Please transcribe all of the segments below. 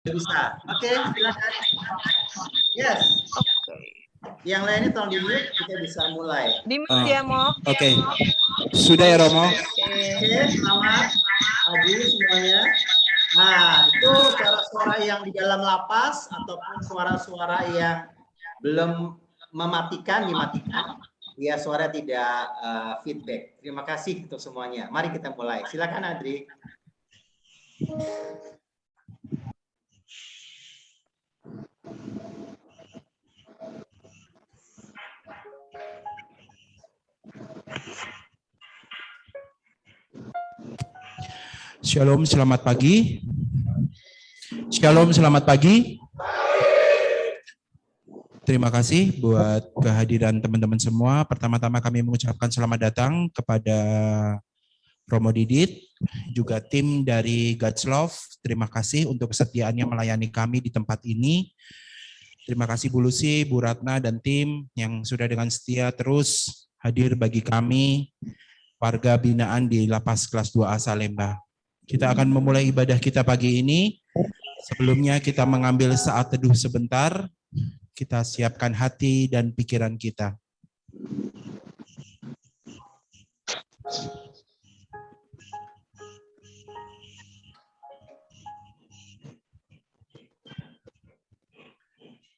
Bisa. Oke, silakan. Yes. Yang lainnya tolong di-mute, kita bisa mulai. Di-mute ya, Mo. Oke. Sudah ya, Romo? Oke, selamat pagi semuanya. Nah, itu suara-suara yang di dalam lapas ataupun suara-suara yang belum mematikan, dimatikan. Ya, suara tidak feedback. Terima kasih untuk semuanya. Mari kita mulai. Silakan, Adri. Shalom, selamat pagi. Shalom, selamat pagi. Terima kasih buat kehadiran teman-teman semua. Pertama-tama kami mengucapkan selamat datang kepada Romo Didit, juga tim dari God's Love. Terima kasih untuk kesetiaannya melayani kami di tempat ini. Terima kasih Bu Lucy, Bu Ratna, dan tim yang sudah dengan setia terus hadir bagi kami, warga binaan di Lapas Kelas 2A Salemba. Kita akan memulai ibadah kita pagi ini. Sebelumnya kita mengambil saat teduh sebentar. Kita siapkan hati dan pikiran kita.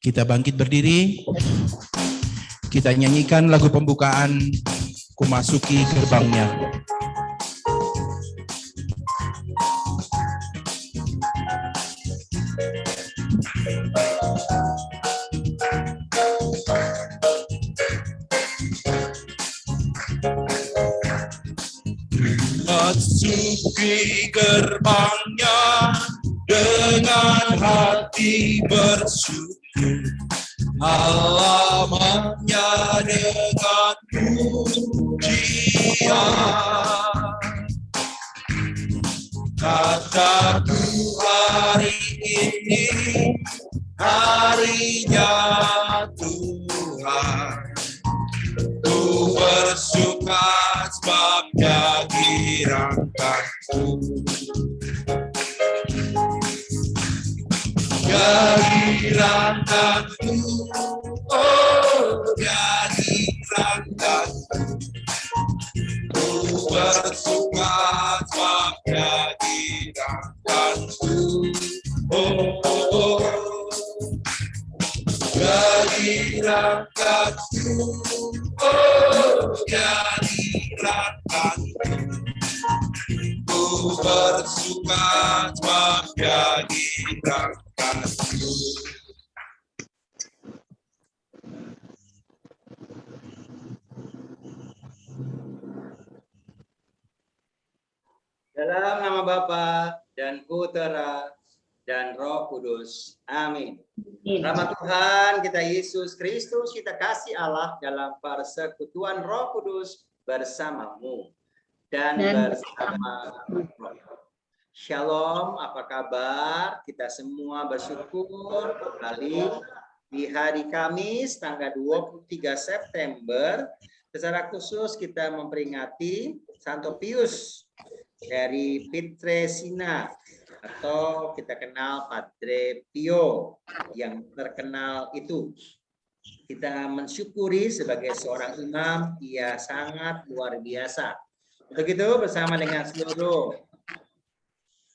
Kita bangkit berdiri. Kita nyanyikan lagu pembukaan Ku Masuki Gerbangnya. Masuki gerbangnya dengan hati bersyukur, halamannya dengan pujian. Kataku hari ini harinya Tuhan, ku bersuka sebab Dia dirangkanku. Dia dirangkanku, oh Dia dirangkanku. Ku bersuka sebab Dia dirangkanku. Oh, oh, oh. Dia dirangkanku, oh Dia dirangkanku. Ku bersuka sebab Dia dirangkanku. Dalam nama Bapa dan Putera dan Roh Kudus. Amin. Rahmat Tuhan kita Yesus Kristus, kita kasih Allah dalam persekutuan Roh Kudus bersamamu dan bersama Shalom, apa kabar? Kita semua bersyukur kembali di hari Kamis tanggal 23 September. Secara khusus kita memperingati Santo Pius dari Pietrelcina, atau kita kenal Padre Pio yang terkenal itu. Kita mensyukuri sebagai seorang imam, ia sangat luar biasa. Untuk itu bersama dengan seluruh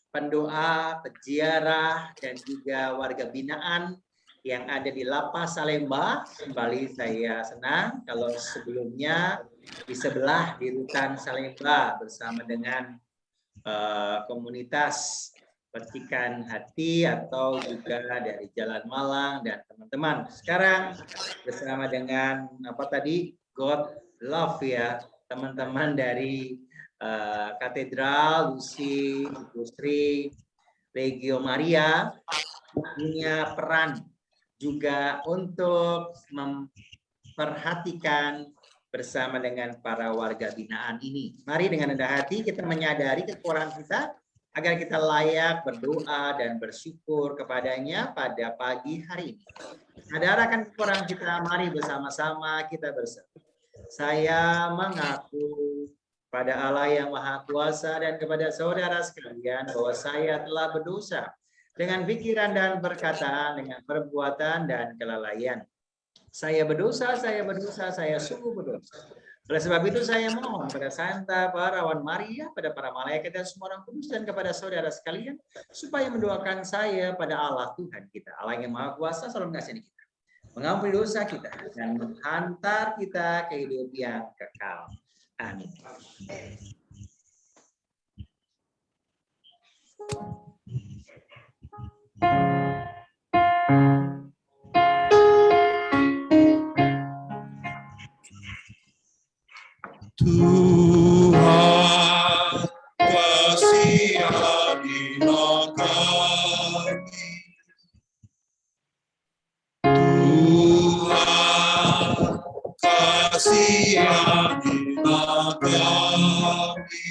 pendoa, peziarah, dan juga warga binaan yang ada di Lapas Salemba, kembali saya senang kalau sebelumnya di sebelah di Rutan Salemba bersama dengan komunitas Percikan Hati atau juga dari Jalan Malang dan teman-teman. Sekarang bersama dengan apa tadi, God Love ya, teman-teman dari Katedral, Lucy, Ibu Sri, Legio Maria punya peran juga untuk memperhatikan bersama dengan para warga binaan ini. Mari dengan rendah hati kita menyadari kekurangan kita agar kita layak berdoa dan bersyukur kepadanya pada pagi hari ini. Sadarkan kekurangan kita, mari bersama-sama kita bersatu. Saya mengaku pada Allah yang Maha Kuasa dan kepada saudara sekalian bahwa saya telah berdosa dengan pikiran dan perkataan, dengan perbuatan dan kelalaian. Saya berdosa, saya sungguh berdosa. Oleh sebab itu saya mohon pada Santa Parawan Maria, pada para malaikat dan semua orang kudus, dan kepada saudara sekalian, supaya mendoakan saya pada Allah Tuhan kita, Allah yang Maha Kuasa, selalu mengasihi kita, mengampuni dosa kita, dan menghantar kita ke hidup yang kekal. Amin. Tuhan, kasihanilah kami. Tuhan, kasihanilah kami.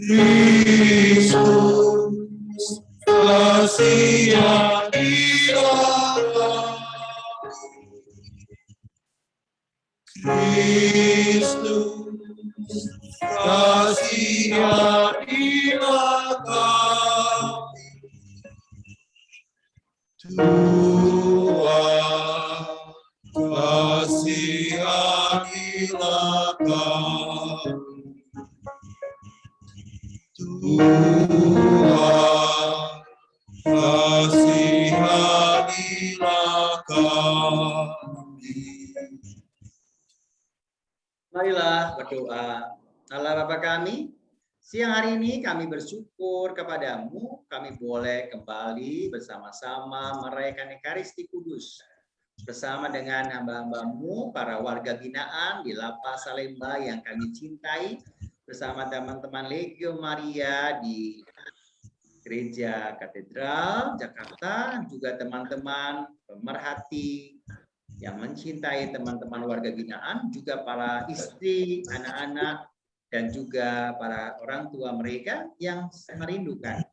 Kristus, kasihanilah kami. Kristus, kasihanilah kami. Tuhan, kasihanilah kami. Tuhan, kasihanilah kami. Marilah berdoa. Allah Bapa kami, siang hari ini kami bersyukur kepadamu, kami boleh kembali bersama-sama merayakan Ekaristi Kudus bersama dengan hamba-hambamu, para warga binaan di Lapas Salemba yang kami cintai, bersama teman-teman Legio Maria di Gereja Katedral Jakarta, juga teman-teman pemerhati yang mencintai teman-teman warga binaan, juga para istri, anak-anak, dan juga para orang tua mereka yang merindukan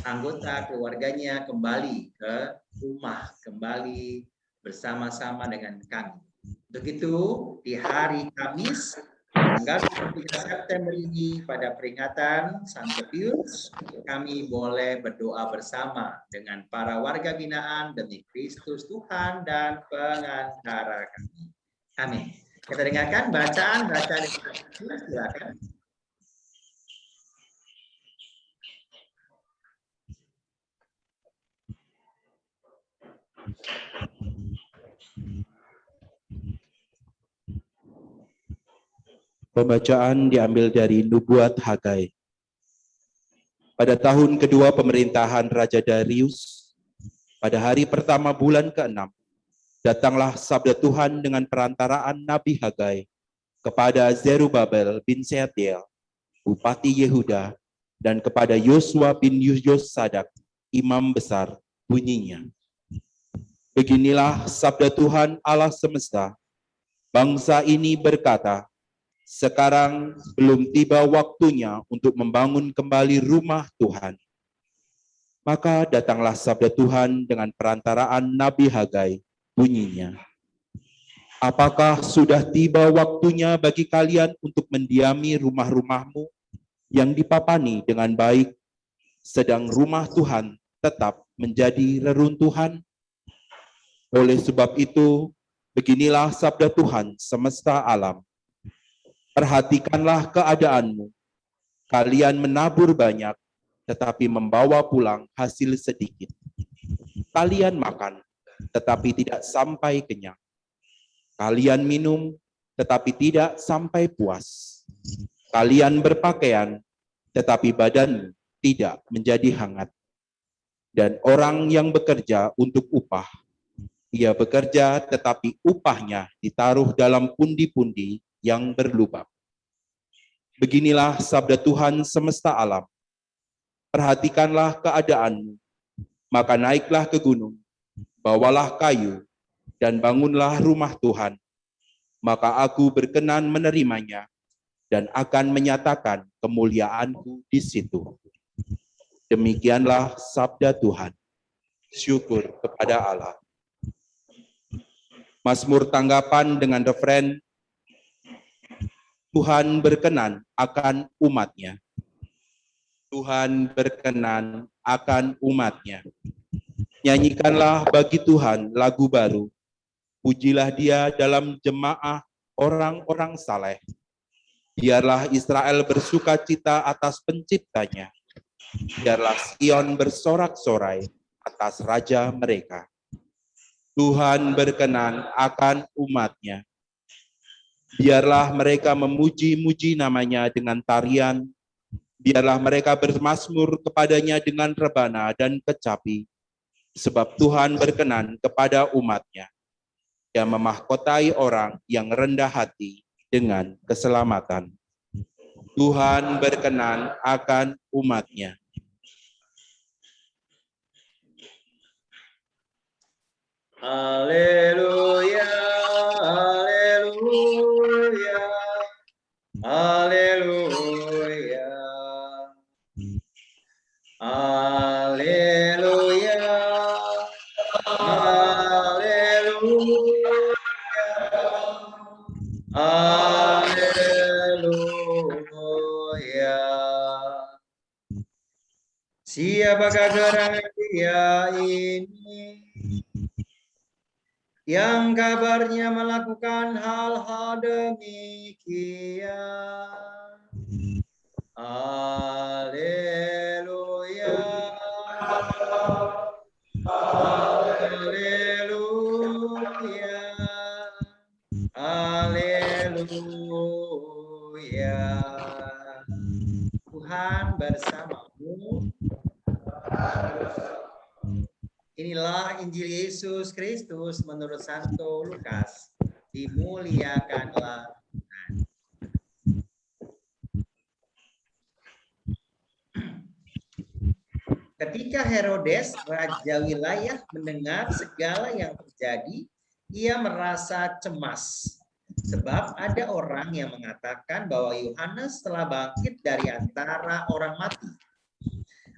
anggota keluarganya kembali ke rumah, kembali bersama-sama dengan kami. Untuk itu, di hari Kamis, tanggal 3 September ini, pada peringatan Santo Pius, kami boleh berdoa bersama dengan para warga binaan demi Kristus Tuhan dan pengantara kami. Amin. Kita dengarkan bacaan yang silakan. Pembacaan diambil dari Nubuat Hagai. Pada tahun kedua pemerintahan Raja Darius, pada hari pertama bulan ke-6, datanglah sabda Tuhan dengan perantaraan Nabi Hagai kepada Zerubabel bin Sealtiel, Bupati Yehuda, dan kepada Yosua bin Yosadak, Imam Besar, bunyinya. Beginilah sabda Tuhan Allah semesta, bangsa ini berkata, sekarang belum tiba waktunya untuk membangun kembali rumah Tuhan. Maka datanglah sabda Tuhan dengan perantaraan Nabi Hagai, bunyinya. Apakah sudah tiba waktunya bagi kalian untuk mendiami rumah-rumahmu yang dipapani dengan baik, sedang rumah Tuhan tetap menjadi reruntuhan? Oleh sebab itu, beginilah sabda Tuhan semesta alam. Perhatikanlah keadaanmu. Kalian menabur banyak, tetapi membawa pulang hasil sedikit. Kalian makan, tetapi tidak sampai kenyang. Kalian minum, tetapi tidak sampai puas. Kalian berpakaian, tetapi badanmu tidak menjadi hangat. Dan orang yang bekerja untuk upah, ia bekerja tetapi upahnya ditaruh dalam pundi-pundi yang berlubang. Beginilah sabda Tuhan semesta alam. Perhatikanlah keadaanmu, maka naiklah ke gunung, bawalah kayu, dan bangunlah rumah Tuhan. Maka aku berkenan menerimanya, dan akan menyatakan kemuliaanku di situ. Demikianlah sabda Tuhan. Syukur kepada Allah. Mazmur tanggapan dengan referen, Tuhan berkenan akan umatnya. Tuhan berkenan akan umat-Nya. Nyanyikanlah bagi Tuhan lagu baru. Pujilah Dia dalam jemaah orang-orang saleh. Biarlah Israel bersukacita atas penciptanya. Biarlah Sion bersorak-sorai atas Raja mereka. Tuhan berkenan akan umat-Nya. Biarlah mereka memuji-muji namanya dengan tarian. Biarlah mereka bermazmur kepadanya dengan rebana dan kecapi. Sebab Tuhan berkenan kepada umat-Nya. Dia memahkotai orang yang rendah hati dengan keselamatan. Tuhan berkenan akan umat-Nya. Haleluya, haleluya, haleluya, haleluya, haleluya, haleluya. Siapakah gerangan Dia ini yang kabarnya melakukan hal-hal demikian? Haleluya, haleluya, haleluya. Tuhan bersamamu. Inilah Injil Yesus Kristus menurut Santo Lukas. Dimuliakanlah Tuhan. Ketika Herodes, raja wilayah, mendengar segala yang terjadi, ia merasa cemas. Sebab ada orang yang mengatakan bahwa Yohanes telah bangkit dari antara orang mati.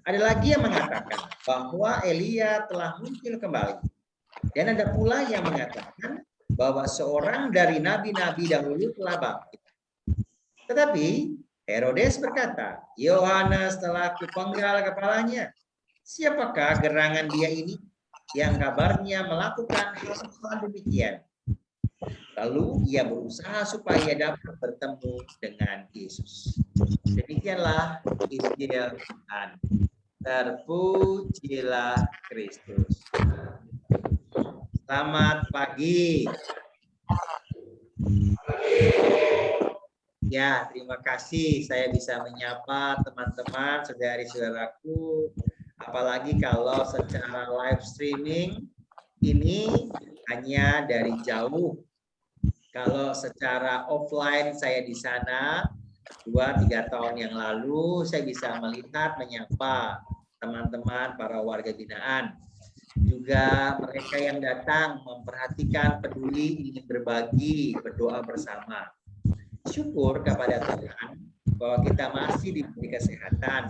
Ada lagi yang mengatakan bahwa Elia telah muncul kembali. Dan ada pula yang mengatakan bahwa seorang dari nabi-nabi dahulu telah bangkit. Tetapi Herodes berkata, Yohanes telah kupenggal kepalanya. Siapakah gerangan dia ini yang kabarnya melakukan hal-hal demikian? Lalu ia berusaha supaya dapat bertemu dengan Yesus. Demikianlah Injil Tuhan. Terpujilah Kristus. Selamat pagi. Ya, terima kasih saya bisa menyapa teman-teman, saudari-saudaraku. Apalagi kalau secara live streaming ini hanya dari jauh. Kalau secara offline saya di sana 2-3 tahun yang lalu saya bisa melihat, menyapa teman-teman para warga binaan. Juga mereka yang datang memperhatikan, peduli, ingin berbagi, berdoa bersama. Syukur kepada Tuhan bahwa kita masih diberi kesehatan.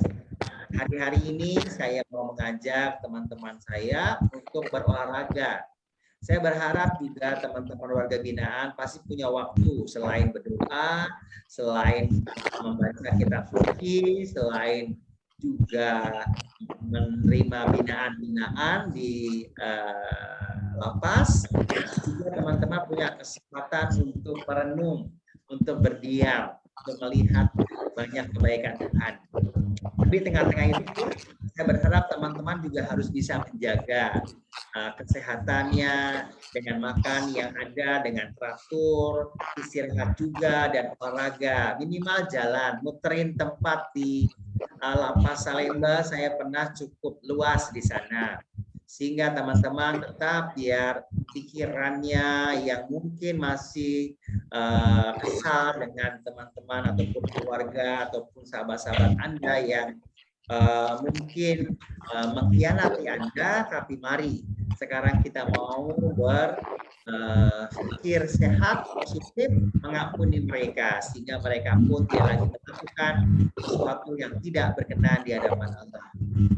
Hari-hari ini saya mau mengajak teman-teman saya untuk berolahraga. Saya berharap juga teman-teman warga binaan pasti punya waktu selain berdoa, selain membaca kitab suci, selain juga menerima binaan-binaan di lapas. Juga teman-teman punya kesempatan untuk merenung, untuk berdiam, untuk melihat banyak kebaikan Tuhan. Tapi tengah-tengah itu saya berharap teman-teman juga harus bisa menjaga kesehatannya dengan makan yang ada, dengan teratur, istirahat juga, dan olahraga. Minimal jalan, muterin tempat di Lapas Salemba, saya pernah cukup luas di sana. Sehingga teman-teman tetap biar pikirannya yang mungkin masih kesal dengan teman-teman ataupun keluarga ataupun sahabat-sahabat Anda yang mungkin mengkhianati Anda, tapi mari sekarang kita mau berpikir sehat, positif, mengampuni mereka sehingga mereka pun tidak lagi melakukan sesuatu yang tidak berkenan di hadapan Allah.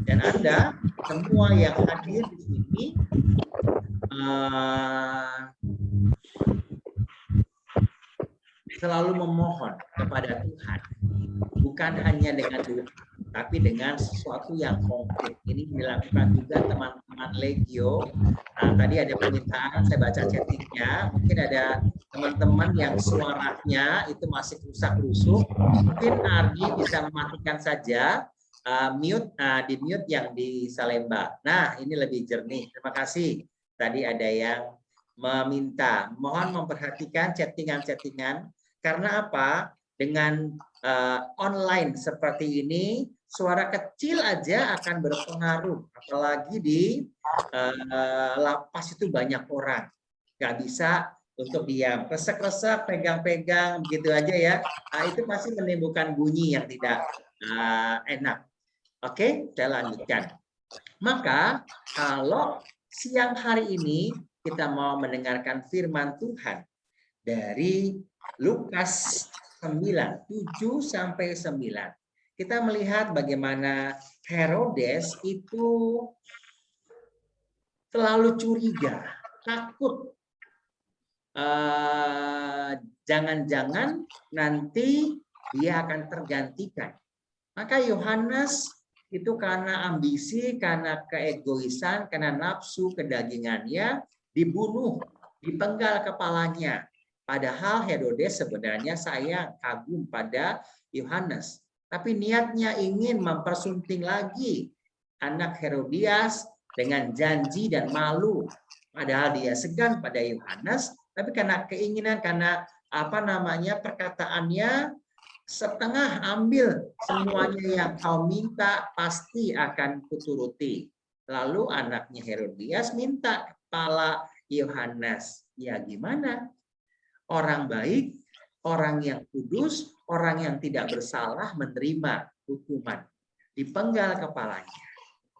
Dan Anda semua yang hadir di sini selalu memohon kepada Tuhan, bukan hanya dengan doa, tapi dengan sesuatu yang konkret. Ini dilakukan juga teman-teman Legio. Nah, tadi ada permintaan, saya baca chattingnya, mungkin ada teman-teman yang suaranya itu masih rusak-rusuk, mungkin Ardi bisa mematikan saja, mute, di mute yang di Salemba. Nah, ini lebih jernih. Terima kasih. Tadi ada yang meminta, mohon memperhatikan chattingan-chattingan, karena apa? Dengan online seperti ini, suara kecil aja akan berpengaruh, apalagi di lapas itu banyak orang, nggak bisa untuk diam, resek-resek, pegang-pegang begitu aja ya, itu pasti menimbulkan bunyi yang tidak enak. Oke, saya lanjutkan. Maka kalau siang hari ini kita mau mendengarkan firman Tuhan dari Lukas 9, 7 sampai 9. Kita melihat bagaimana Herodes itu selalu curiga, takut. Jangan-jangan nanti dia akan tergantikan. Maka Yohanes itu karena ambisi, karena keegoisan, karena nafsu kedagingannya dibunuh, dipenggal kepalanya. Padahal Herodes sebenarnya sayang, kagum pada Yohanes. Tapi niatnya ingin mempersunting lagi anak Herodias dengan janji dan malu. Padahal dia segan pada Yohanes, tapi karena keinginan, karena perkataannya setengah, ambil semuanya yang kau minta pasti akan kuturuti. Lalu anaknya Herodias minta kepala Yohanes. Ya gimana? Orang baik, orang yang kudus, orang yang tidak bersalah menerima hukuman. Dipenggal kepalanya.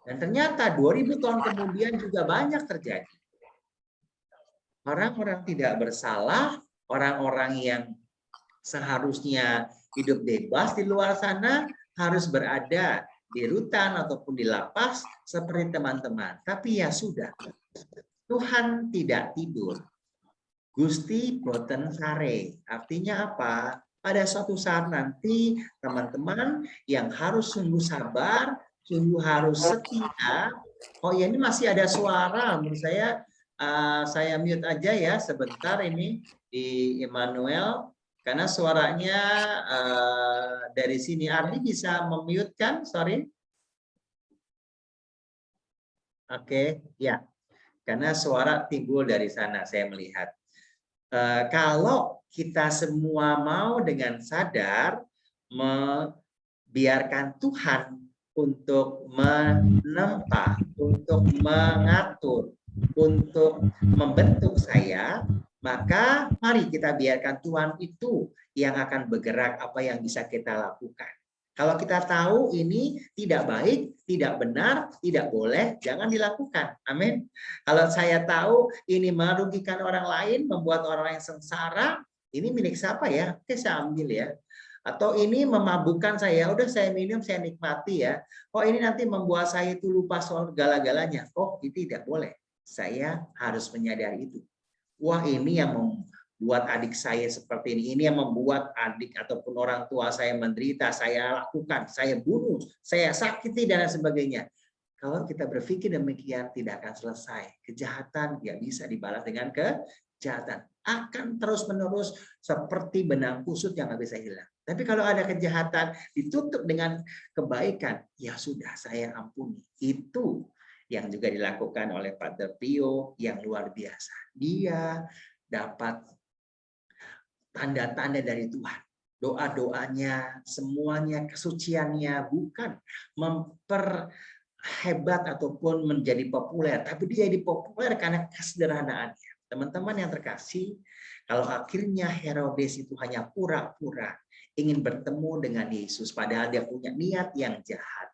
Dan ternyata 2000 tahun kemudian juga banyak terjadi. Orang-orang tidak bersalah, orang-orang yang seharusnya hidup bebas di luar sana harus berada di rutan ataupun di lapas seperti teman-teman. Tapi ya sudah, Tuhan tidak tidur. Gusti boten sare. Artinya apa? Pada suatu saat nanti teman-teman yang harus sungguh sabar, sungguh harus setia. Oh ya, ini masih ada suara. Menurut saya mute aja ya sebentar ini di Emmanuel. Karena suaranya dari sini. Ardi bisa memute kan? Sorry. Oke, ya. Karena suara timbul dari sana, saya melihat. Kalau kita semua mau dengan sadar membiarkan Tuhan untuk menempa, untuk mengatur, untuk membentuk saya, maka mari kita biarkan Tuhan itu yang akan bergerak apa yang bisa kita lakukan. Kalau kita tahu ini tidak baik, tidak benar, tidak boleh, jangan dilakukan. Amin. Kalau saya tahu ini merugikan orang lain, membuat orang lain sengsara, ini milik siapa ya? Oke, saya ambil ya. Atau ini memabukkan saya, udah saya minum, saya nikmati ya. Oh ini nanti membuat saya itu lupa soal segala-galanya. Oh itu tidak boleh. Saya harus menyadari itu. Wah ini yang membuat adik saya seperti ini yang membuat adik ataupun orang tua saya menderita, saya lakukan, saya bunuh, saya sakiti dan sebagainya. Kalau kita berpikir demikian tidak akan selesai. Kejahatan tidak bisa dibalas dengan kejahatan. Akan terus-menerus seperti benang kusut yang nggak bisa hilang. Tapi kalau ada kejahatan ditutup dengan kebaikan, ya sudah saya ampuni. Itu yang juga dilakukan oleh Pater Pio yang luar biasa. Dia dapat tanda-tanda dari Tuhan. Doa-doanya, semuanya, kesuciannya bukan memperhebat ataupun menjadi populer, tapi dia jadi populer karena kesederhanaannya. Teman-teman yang terkasih, kalau akhirnya Herodes itu hanya pura-pura ingin bertemu dengan Yesus, padahal dia punya niat yang jahat,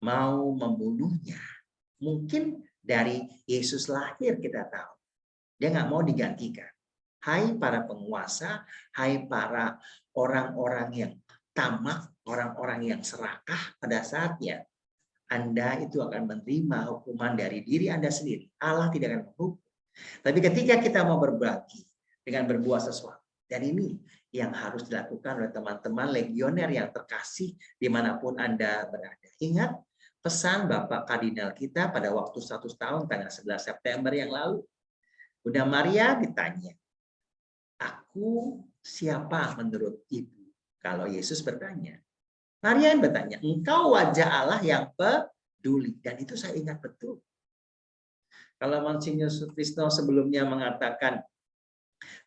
mau membunuhnya. Mungkin dari Yesus lahir kita tahu, dia nggak mau digantikan. Hai para penguasa, hai para orang-orang yang tamak, orang-orang yang serakah, pada saatnya Anda itu akan menerima hukuman dari diri Anda sendiri. Allah tidak akan menghukum. Tapi ketika kita mau berbagi dengan berbuat sesuatu, dan ini yang harus dilakukan oleh teman-teman legioner yang terkasih dimanapun Anda berada. Ingat pesan Bapak Kardinal kita pada waktu 100 tahun tanggal 11 September yang lalu. Bunda Maria ditanya, aku siapa menurut ibu? Kalau Yesus bertanya. Maria yang bertanya, engkau wajah Allah yang peduli. Dan itu saya ingat betul. Kalau Monsinyur Sutrisno sebelumnya mengatakan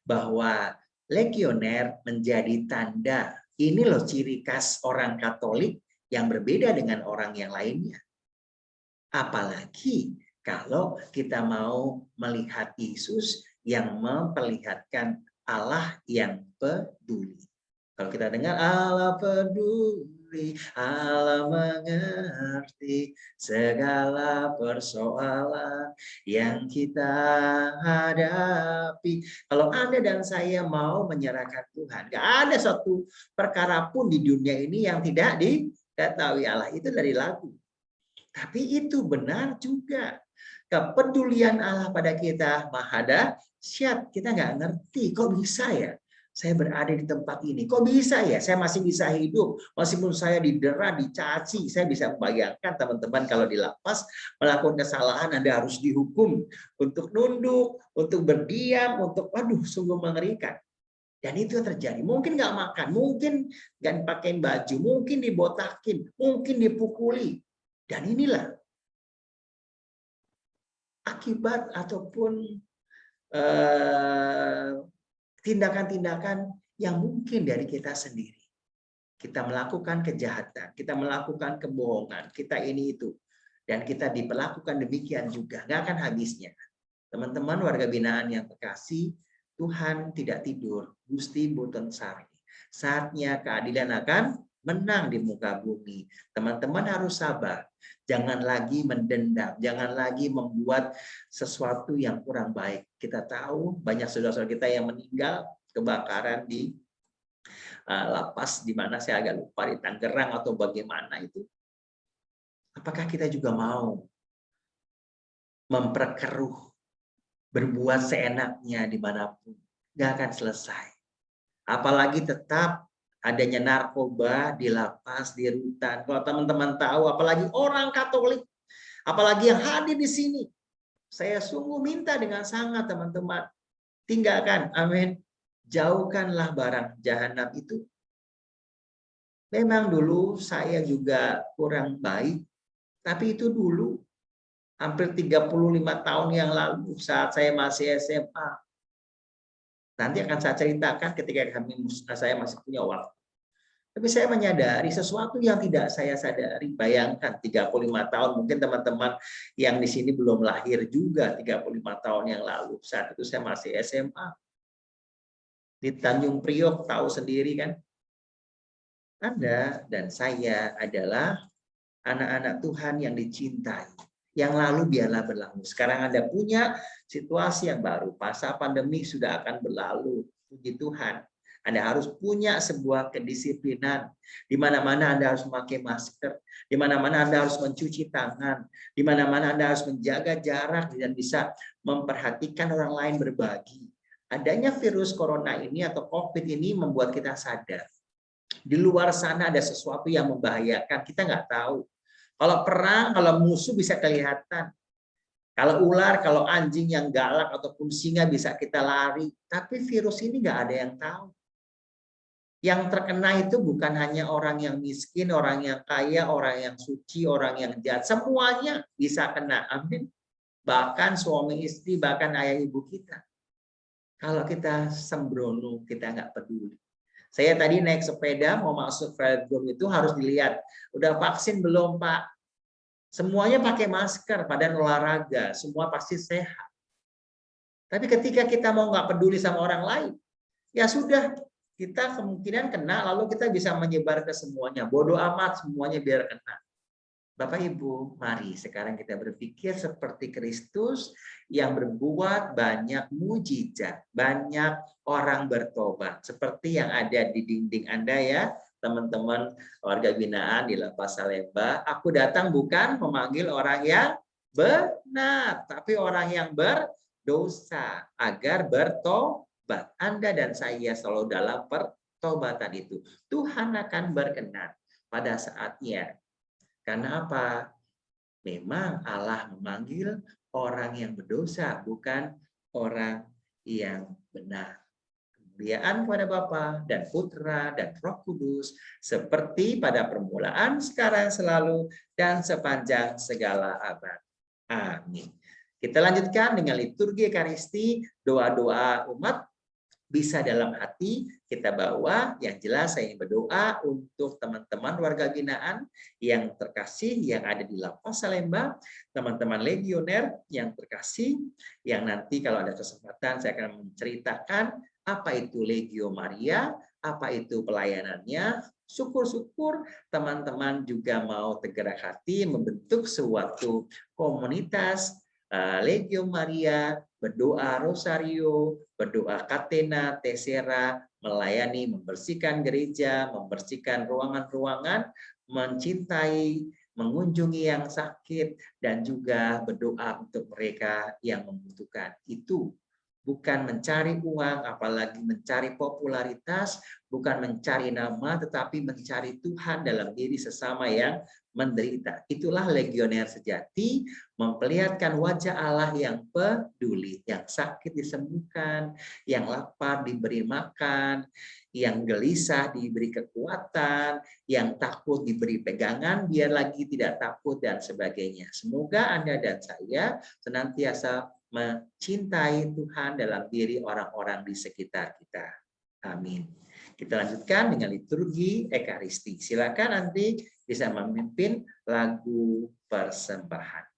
bahwa legioner menjadi tanda, ini loh ciri khas orang Katolik yang berbeda dengan orang yang lainnya. Apalagi kalau kita mau melihat Yesus yang memperlihatkan Allah yang peduli. Kalau kita dengar Allah peduli, Allah mengerti segala persoalan yang kita hadapi. Kalau Anda dan saya mau menyerahkan Tuhan, gak ada satu perkara pun di dunia ini yang tidak diketahui Allah. Itu dari lagu. Tapi itu benar juga. Kepedulian Allah pada kita maha dahsyat. Kita nggak ngerti, kok bisa ya saya berada di tempat ini? Kok bisa ya saya masih bisa hidup? Meskipun saya didera, dicaci, saya bisa membayangkan teman-teman kalau di lapas melakukan kesalahan Anda harus dihukum untuk nunduk, untuk berdiam, untuk waduh sungguh mengerikan. Dan itu yang terjadi. Mungkin nggak makan, mungkin nggak dipakein baju, mungkin dibotakin, mungkin dipukuli. Dan inilah akibat ataupun tindakan-tindakan yang mungkin dari kita sendiri. Kita melakukan kejahatan, kita melakukan kebohongan, kita ini itu. Dan kita diperlakukan demikian juga. Nggak akan habisnya. Teman-teman warga binaan yang terkasih, Tuhan tidak tidur. Gusti boten sari. Saatnya keadilan akan menang di muka bumi. Teman-teman harus sabar. Jangan lagi mendendam. Jangan lagi membuat sesuatu yang kurang baik. Kita tahu banyak saudara-saudara kita yang meninggal kebakaran di lapas di mana saya agak lupa di Tangerang atau bagaimana itu. Apakah kita juga mau memperkeruh, berbuat seenaknya dimanapun? Nggak akan selesai. Apalagi tetap adanya narkoba di lapas, di rutan. Kalau teman-teman tahu, apalagi orang Katolik, apalagi yang hadir di sini, saya sungguh minta dengan sangat teman-teman, tinggalkan, amin, jauhkanlah barang jahanam itu. Memang dulu saya juga kurang baik, tapi itu dulu, hampir 35 tahun yang lalu saat saya masih SMA. Nanti akan saya ceritakan ketika saya masih punya waktu. Tapi saya menyadari sesuatu yang tidak saya sadari. Bayangkan 35 tahun, mungkin teman-teman yang di sini belum lahir juga 35 tahun yang lalu. Saat itu saya masih SMA. Di Tanjung Priok, tahu sendiri kan. Anda dan saya adalah anak-anak Tuhan yang dicintai. Yang lalu biarlah berlalu. Sekarang Anda punya situasi yang baru. Masa pandemi sudah akan berlalu. Puji Tuhan. Anda harus punya sebuah kedisiplinan. Di mana-mana Anda harus memakai masker. Di mana-mana Anda harus mencuci tangan. Di mana-mana Anda harus menjaga jarak dan bisa memperhatikan orang lain berbagi. Adanya virus corona ini atau COVID ini membuat kita sadar. Di luar sana ada sesuatu yang membahayakan. Kita nggak tahu. Kalau perang, kalau musuh bisa kelihatan. Kalau ular, kalau anjing yang galak ataupun singa bisa kita lari. Tapi virus ini nggak ada yang tahu. Yang terkena itu bukan hanya orang yang miskin, orang yang kaya, orang yang suci, orang yang jahat. Semuanya bisa kena. Amin. Bahkan suami istri, bahkan ayah ibu kita. Kalau kita sembrono, kita nggak peduli. Saya tadi naik sepeda mau masuk velodrome itu harus dilihat, udah vaksin belum Pak? Semuanya pakai masker, pada olahraga, semua pasti sehat. Tapi ketika kita mau nggak peduli sama orang lain, ya sudah, kita kemungkinan kena, lalu kita bisa menyebar ke semuanya. Bodoh amat, semuanya biar kena. Bapak Ibu, mari sekarang kita berpikir seperti Kristus yang berbuat banyak mujizat, banyak orang bertobat. Seperti yang ada di dinding Anda ya, teman-teman warga binaan di Lapas Salemba. Aku datang bukan memanggil orang yang benar, tapi orang yang berdosa agar bertobat. Anda dan saya selalu dalam pertobatan itu. Tuhan akan berkenan pada saatnya. Karena apa? Memang Allah memanggil orang yang berdosa, bukan orang yang benar. Kemuliaan kepada Bapa dan Putra dan Roh Kudus, seperti pada permulaan, sekarang, selalu, dan sepanjang segala abad. Amin. Kita lanjutkan dengan liturgi Ekaristi, doa-doa umat bisa dalam hati kita bawa. Yang jelas saya ingin berdoa untuk teman-teman warga binaan yang terkasih yang ada di Lapas Salemba, teman-teman legioner yang terkasih, yang nanti kalau ada kesempatan saya akan menceritakan apa itu Legio Maria, apa itu pelayanannya. Syukur-syukur teman-teman juga mau tergerak hati membentuk suatu komunitas Legio Maria, berdoa rosario, berdoa katena, tesera, melayani, membersihkan gereja, membersihkan ruangan-ruangan, mencintai, mengunjungi yang sakit, dan juga berdoa untuk mereka yang membutuhkan. Itu bukan mencari uang, apalagi mencari popularitas, bukan mencari nama, tetapi mencari Tuhan dalam diri sesama yang menderita. Itulah legioner sejati, memperlihatkan wajah Allah yang peduli, yang sakit disembuhkan, yang lapar diberi makan, yang gelisah diberi kekuatan, yang takut diberi pegangan biar lagi tidak takut, dan sebagainya. Semoga Anda dan saya senantiasa mencintai Tuhan dalam diri orang-orang di sekitar kita. Amin. Kita lanjutkan dengan liturgi Ekaristi. Silakan nanti bisa memimpin lagu persembahan.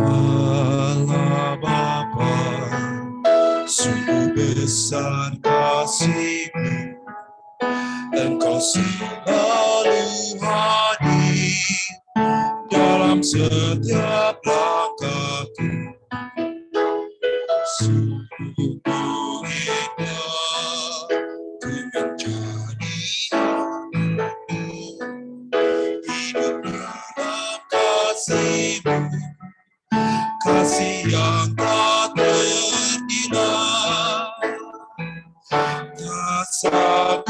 Allah Bapa, sungguh besar kasih-Mu, Engkau selalu hadir dalam setiap langkahku. Sungguh indah ku menjadi hamba-Mu, hidup dalam kasih-Mu, kasih yang tak terkira, tak sanggup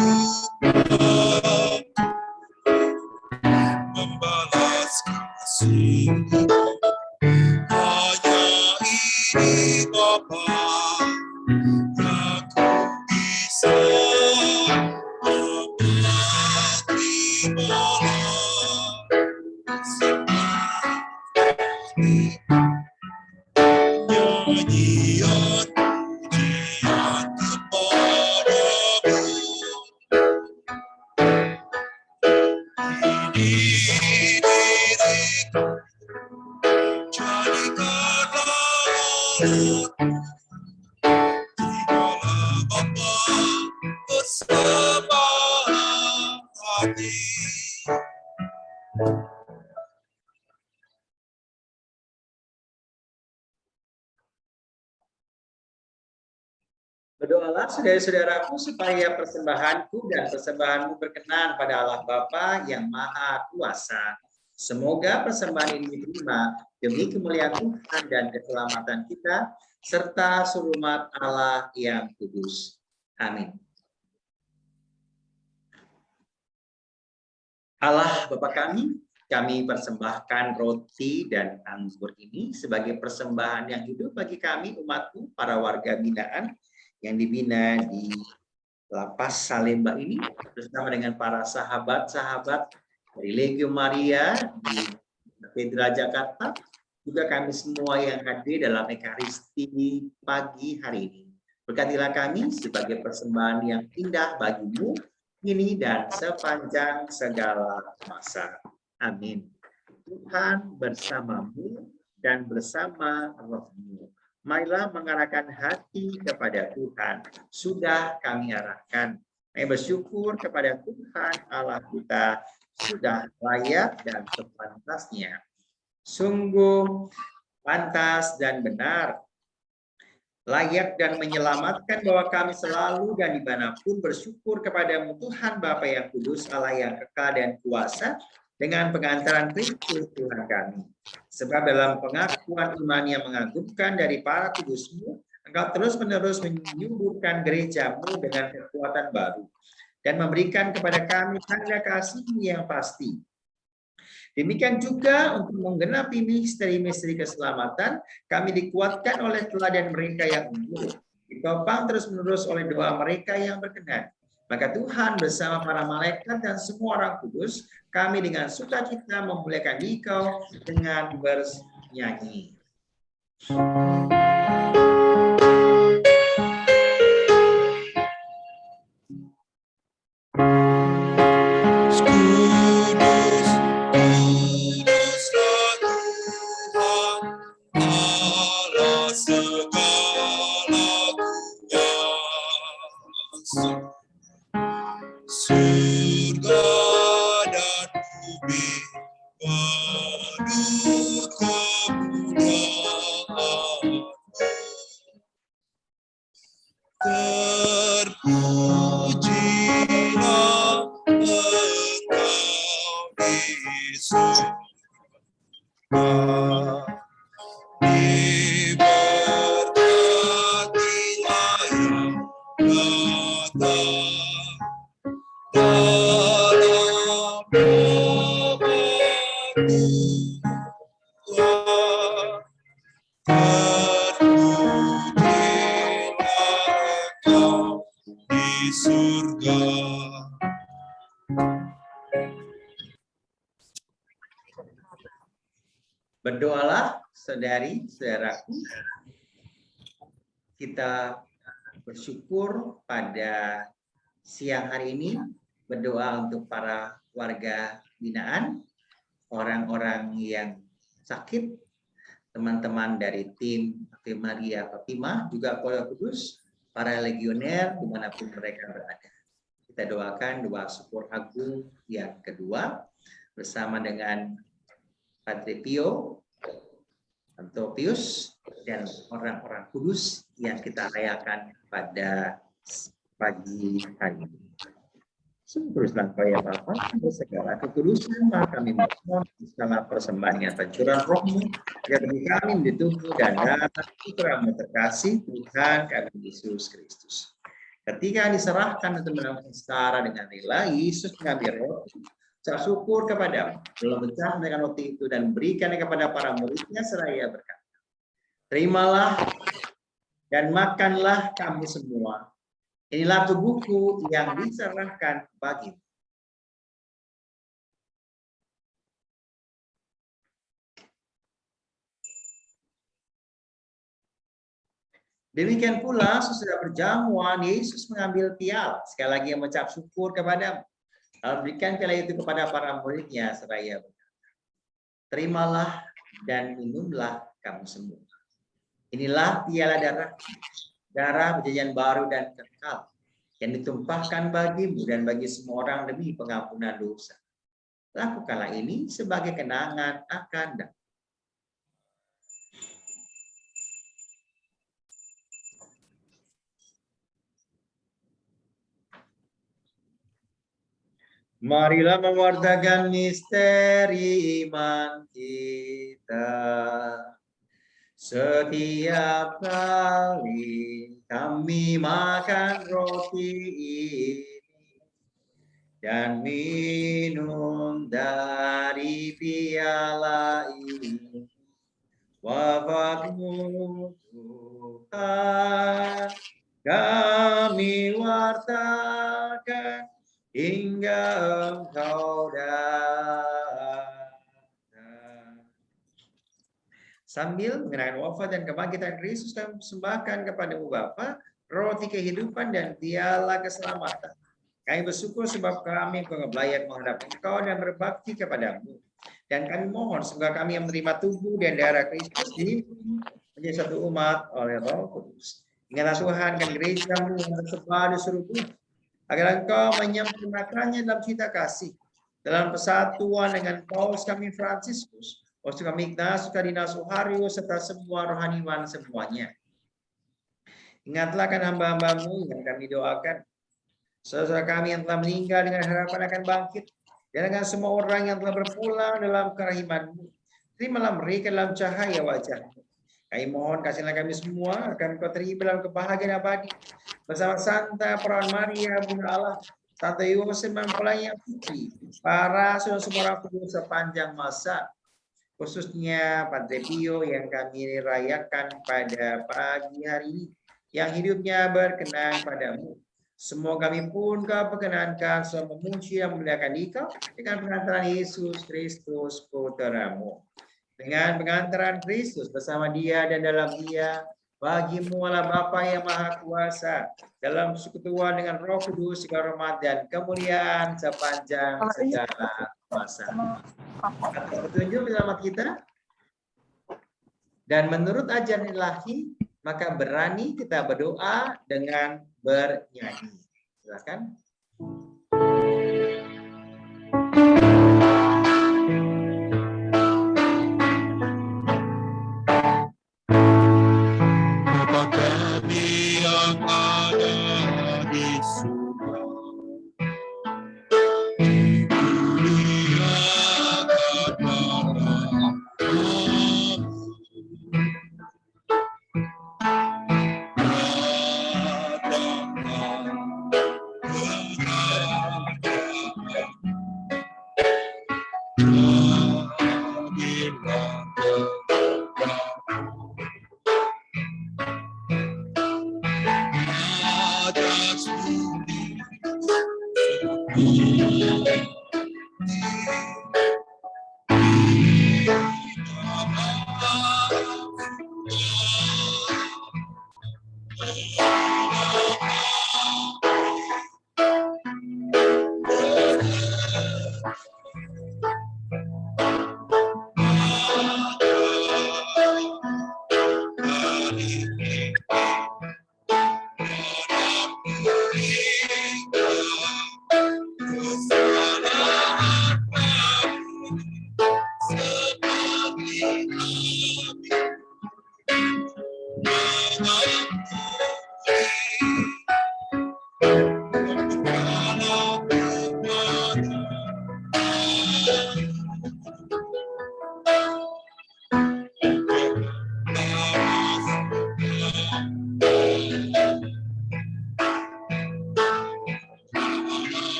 membalas kasih-Mu. Hanya ini Bapa, aku bisa mengerti nyanyian pujian kepadamu. Ini diriku, jadikanlah tinggallah Bapa bersama hati. Berdoalah saudara-saudaraku supaya persembahanku dan persembahanmu berkenan pada Allah Bapa yang Maha Kuasa. Semoga persembahan ini diterima demi kemuliaan Tuhan dan keselamatan kita, serta seluruh umat Allah yang kudus. Amin. Allah Bapa kami persembahkan roti dan anggur ini sebagai persembahan yang hidup bagi kami, umat-Mu, para warga binaan yang dibina di Lapas Salemba ini, bersama dengan para sahabat-sahabat dari Legio Maria di Katedral Jakarta, juga kami semua yang hadir dalam Ekaristi pagi hari ini. Berkatilah kami sebagai persembahan yang indah bagi-Mu ini dan sepanjang segala masa. Amin. Tuhan bersamamu dan bersama roh-Mu. Marilah mengarahkan hati kepada Tuhan. Sudah kami arahkan. Kami bersyukur kepada Tuhan Allah kita. Sudah layak dan sepantasnya. Sungguh pantas dan benar. layak dan menyelamatkan, bahwa kami selalu dan dimanapun bersyukur kepadamu Tuhan Bapa yang kudus, Allah yang kekal dan kuasa, dengan pengantaran Kristus Tuhan kami. Sebab dalam pengakuan iman yang mengagumkan dari para kudusmu, Engkau terus-menerus menyuburkan gerejamu dengan kekuatan baru, dan memberikan kepada kami tanda kasih-Mu yang pasti. Demikian juga untuk menggenapi misteri-misteri keselamatan, kami dikuatkan oleh teladan mereka yang unggul, ditopang terus-menerus oleh doa mereka yang berkenan. Maka Tuhan bersama para malaikat dan semua orang kudus, kami dengan sukacita memuliakan Engkau dengan bernyanyi. Surga dan bumi penuh kemuliaan-Mu. Terpujilah Engkau di surga, diberkatilah yang datang dalam nama-Mu. Terpujilah Engkau di surga. Berdoalah, saudari-saudaraku. Kita bersyukur pada siang hari ini, berdoa untuk para warga binaan, orang-orang yang sakit, teman-teman dari tim Ave Maria Fatima, juga keluarga kudus, para legioner dimanapun mereka berada. Kita doakan doa syukur agung yang kedua bersama dengan Padre Pio, Antopius, dan orang-orang kudus yang kita rayakan pada pagi hari ini. Teruslah Engkau ya Bapa, segala kekudusan, maka kami mohon segala persembahan yang pancuran roh-Mu, agar bagi kami menjadi tubuh dan darah Putra-Mu terkasih, Tuhan kami Yesus Kristus. Ketika diserahkan untuk menanggung setara dengan rela, Yesus mengambil roti, ucap syukur kepadamu, lalu pecah dengan roti itu dan berikan kepada para muridnya seraya berkata, terimalah dan makanlah kamu semua. Inilah tubuhku yang diserahkan bagimu. Demikian pula sesudah perjamuan, Yesus mengambil piala, sekali lagi mengucap syukur kepadamu. Lalu berikan piala itu kepada para muridnya seraya berkata, terimalah dan minumlah kamu semua. Inilah piala darah perjanjian baru dan kekal yang ditumpahkan bagimu dan bagi semua orang demi pengampunan dosa. Lakukanlah ini sebagai kenangan akan datang. Marilah mewartakan misteri iman kita. Setiap kali kami makan roti ini dan minum dari piala ini, wafat-Mu Tuhan kami wartakan hingga Engkau datang. Sambil mengenang wafat dan kebangkitan Kristus, kami persembahkan kepada-Mu Bapa roti kehidupan dan piala keselamatan. Kami bersyukur sebab kami layak menghadap Engkau dan berbakti kepadamu. Dan kami mohon semoga kami yang menerima tubuh dan darah Kristus ini menjadi satu umat oleh Roh Kudus. Ingatlah Tuhan kan gereja-Mu yang tersebar di seluruh bumi, agar Engkau menyempurnakannya dalam cita kasih, dalam persatuan dengan Paus kami Fransiskus, Paus kami Ignatius Kardinal Suharyo, serta semua rohaniwan semuanya. Ingatlah kan hamba-hambamu yang kami doakan. Saudara kami yang telah meninggal dengan harapan akan bangkit. Dan dengan semua orang yang telah berpulang dalam kerahiman-Mu. Terimalah mereka dalam cahaya wajah-Mu. Kami mohon kasihlah kami semua akan Kau terima dalam kebahagiaan abadi. Bersama Santa Perawan Maria, Bunda Allah, Santa Yosef mempelai yang suci, para saudara semua orang kudus sepanjang masa, khususnya Padre Pio yang kami rayakan pada pagi hari ini, yang hidupnya berkenan padamu. Semua kami pun Kau perkenankan selama memuji dan memuliakan Dikau dengan pengantaran Yesus Kristus Putra-Mu. Dengan pengantaran Kristus bersama Dia dan dalam Dia, bagimu Allah Bapa yang Maha Kuasa, dalam persekutuan dengan Roh Kudus, segala hormat dan kemuliaan sepanjang segala masa. Atas petunjuk selamat kita, dan menurut ajaran ilahi, maka berani kita berdoa dengan bernyanyi. Silakan. Bapa kami yang ada di surga, dimuliakan namamu.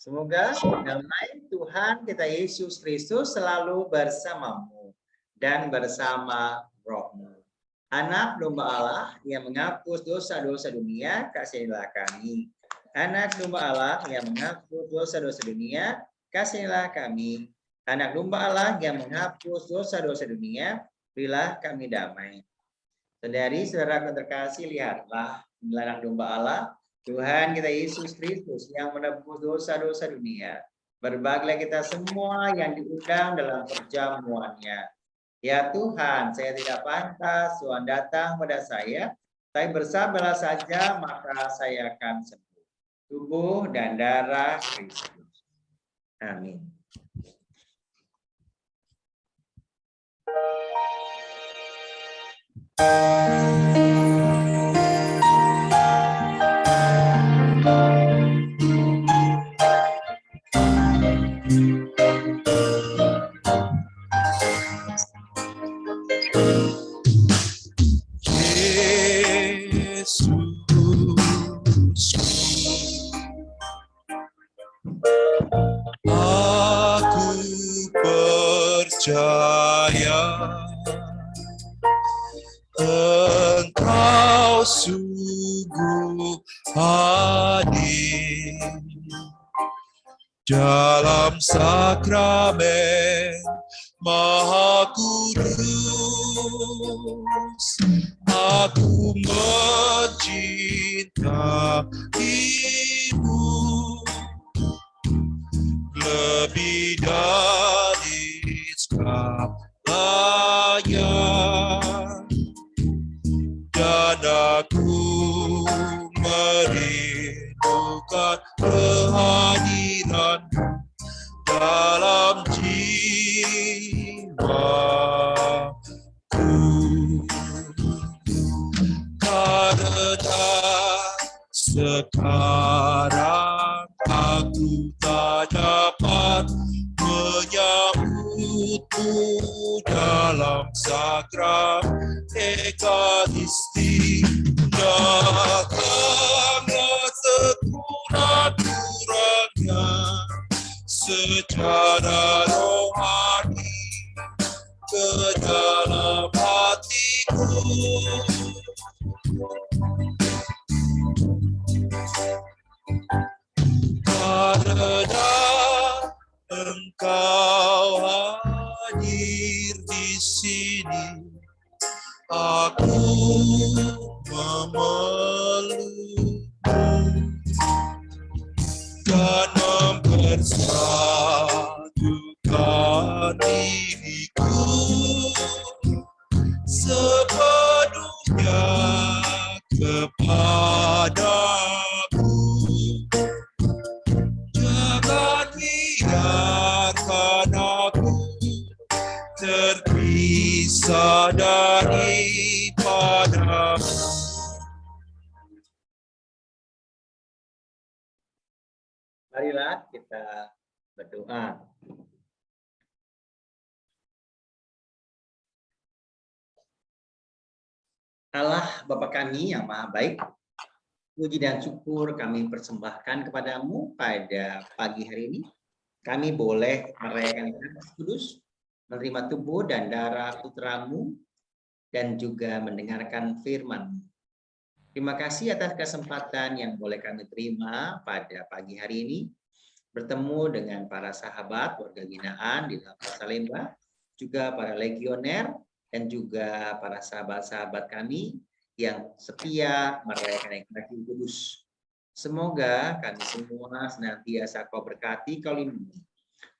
Semoga damai Tuhan kita Yesus Kristus selalu bersamamu dan bersama rohmu. Anak domba Allah yang menghapus dosa-dosa dunia, kasihilah kami. Anak domba Allah yang menghapus dosa-dosa dunia, kasihilah kami. Anak domba Allah yang menghapus dosa-dosa dunia, berilah kami damai. Saudari-saudara terkasih, lihatlah anak domba Allah, Tuhan kita Yesus Kristus yang menebus dosa-dosa dunia. Berbahagialah kita semua yang diundang dalam perjamuannya. Ya Tuhan, saya tidak pantas Tuhan datang pada saya, tapi bersabarlah saja maka saya akan sembuh. Tubuh dan darah Kristus. Amin. Aku percaya Engkau sungguh hadir dalam sakramen Maha Kudus. Aku mencintai mencintaimu lebih dari segalanya, dan aku merindukan kehadiran dalam jiwaku, karena sekarang aku tak dapat menyambutmu dalam sakral ekaristi, karena sekurang-kurangnya secara rohani ke dalam hatiku. Karena Engkau hadir di sini, aku memelukmu dan mempersatukan diriku sepenuhnya kepadamu. Jangan biarkan aku terpisah daripadamu. Marilah kita berdoa. Allah Bapa kami yang Maha Baik, puji dan syukur kami persembahkan kepadamu pada pagi hari ini. Kami boleh merayakan Ekaristi Kudus, menerima tubuh dan darah putramu, dan juga mendengarkan firman. Terima kasih atas kesempatan yang boleh kami terima pada pagi hari ini, bertemu dengan para sahabat warga binaan di Lapas Salemba, juga para legioner, dan juga para sahabat-sahabat kami yang setia merayakan Ekaristi Kudus. Semoga kami semua senantiasa Kau berkati, Kau lindungi.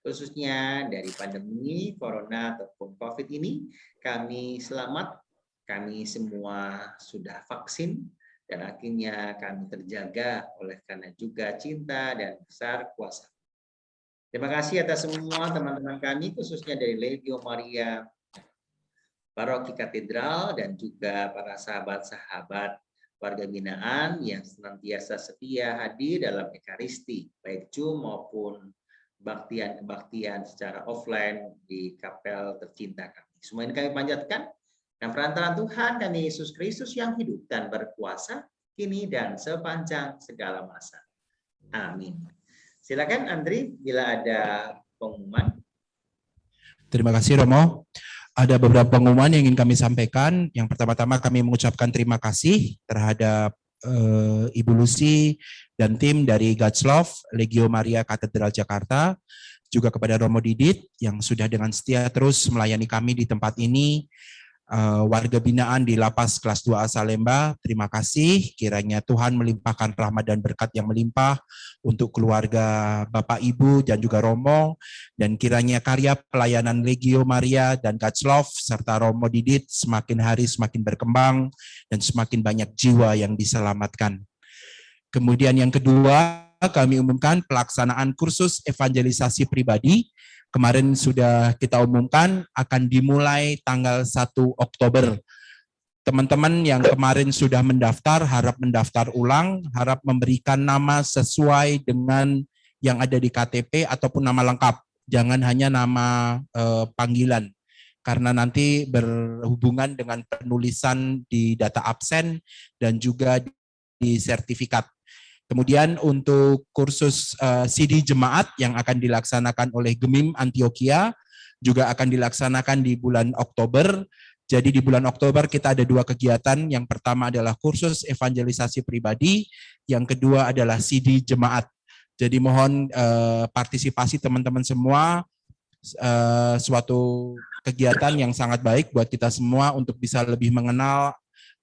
Khususnya dari pandemi Corona ataupun COVID ini, kami selamat, kami semua sudah vaksin, dan akhirnya kami terjaga oleh karena juga cinta dan besar kuasa. Terima kasih atas semua teman-teman kami, khususnya dari Legio Maria, Paroki Katedral, dan juga para sahabat-sahabat warga binaan yang senantiasa setia hadir dalam Ekaristi, baik Zoom maupun kebaktian secara offline di kapel tercinta kami. Semua ini kami panjatkan dan perantaraan Tuhan kami Yesus Kristus yang hidup dan berkuasa kini dan sepanjang segala masa. Amin. Silakan Andri bila ada pengumuman. Terima kasih Romo. Ada beberapa pengumuman yang ingin kami sampaikan. Yang pertama-tama kami mengucapkan terima kasih terhadap Ibu Lucy dan tim dari God's Love Legio Maria Katedral Jakarta, juga kepada Romo Didit yang sudah dengan setia terus melayani kami di tempat ini. Warga binaan di Lapas Kelas 2A Salemba, terima kasih. Kiranya Tuhan melimpahkan rahmat dan berkat yang melimpah untuk keluarga Bapak Ibu dan juga Romo, dan kiranya karya pelayanan Legio Maria dan God's Love serta Romo Didit semakin hari semakin berkembang dan semakin banyak jiwa yang diselamatkan. Kemudian yang kedua, kami umumkan pelaksanaan kursus evangelisasi pribadi. Kemarin sudah kita umumkan akan dimulai tanggal 1 Oktober. Teman-teman yang kemarin sudah mendaftar, harap mendaftar ulang, harap memberikan nama sesuai dengan yang ada di KTP ataupun nama lengkap. Jangan hanya nama panggilan, karena nanti berhubungan dengan penulisan di data absen dan juga di sertifikat. Kemudian untuk kursus CD Jemaat yang akan dilaksanakan oleh Gemim Antioquia juga akan dilaksanakan di bulan Oktober. Jadi di bulan Oktober kita ada 2 kegiatan. Yang pertama adalah kursus evangelisasi pribadi, yang kedua adalah CD Jemaat. Jadi mohon partisipasi teman-teman semua, suatu kegiatan yang sangat baik buat kita semua untuk bisa lebih mengenal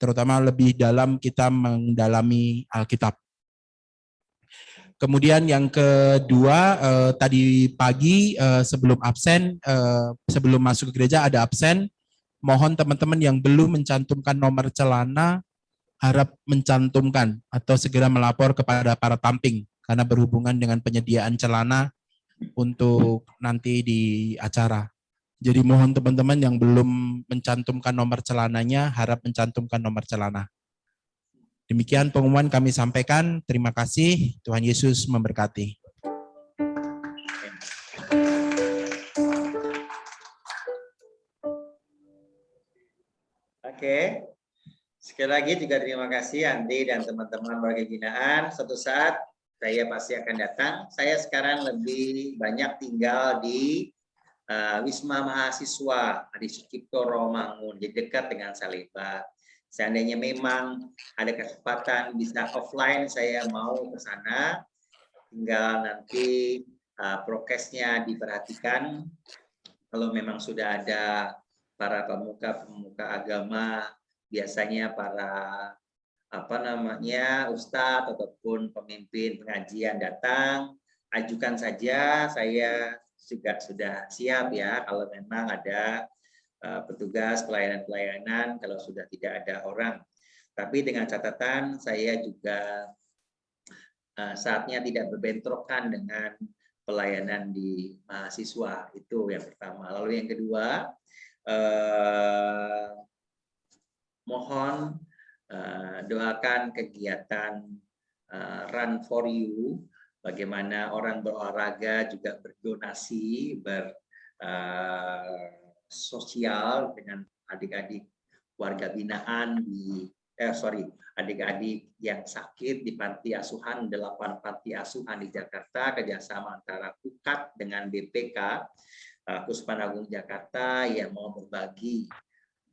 terutama lebih dalam kita mendalami Alkitab. Kemudian yang kedua, tadi pagi sebelum absen, sebelum masuk ke gereja ada absen, mohon teman-teman yang belum mencantumkan nomor celana, harap mencantumkan atau segera melapor kepada para tamping, karena berhubungan dengan penyediaan celana untuk nanti di acara. Jadi mohon teman-teman yang belum mencantumkan nomor celananya, harap mencantumkan nomor celana. Demikian pengumuman kami sampaikan. Terima kasih. Tuhan Yesus memberkati. Oke. Sekali lagi juga terima kasih Andi dan teman-teman warga binaan. Suatu saat saya pasti akan datang. Saya sekarang lebih banyak tinggal di Wisma Mahasiswa di Sucipto Romangun, jadi dekat dengan Salemba. Seandainya memang ada kesempatan bisa offline, saya mau ke sana. Tinggal nanti prokesnya diperhatikan. Kalau memang sudah ada para pemuka-pemuka agama, biasanya para ustadz ataupun pemimpin pengajian datang, ajukan saja. Saya juga sudah siap ya kalau memang ada petugas pelayanan-pelayanan kalau sudah tidak ada orang. Tapi dengan catatan saya juga saatnya tidak berbentrokan dengan pelayanan di mahasiswa, itu yang pertama. Lalu yang kedua, mohon doakan kegiatan Run for You, bagaimana orang berolahraga juga berdonasi, sosial dengan adik-adik warga binaan adik-adik yang sakit di panti asuhan, 8 panti asuhan di Jakarta, kerjasama antara UKAT dengan BPK, Kuspan Agung Jakarta, yang mau berbagi,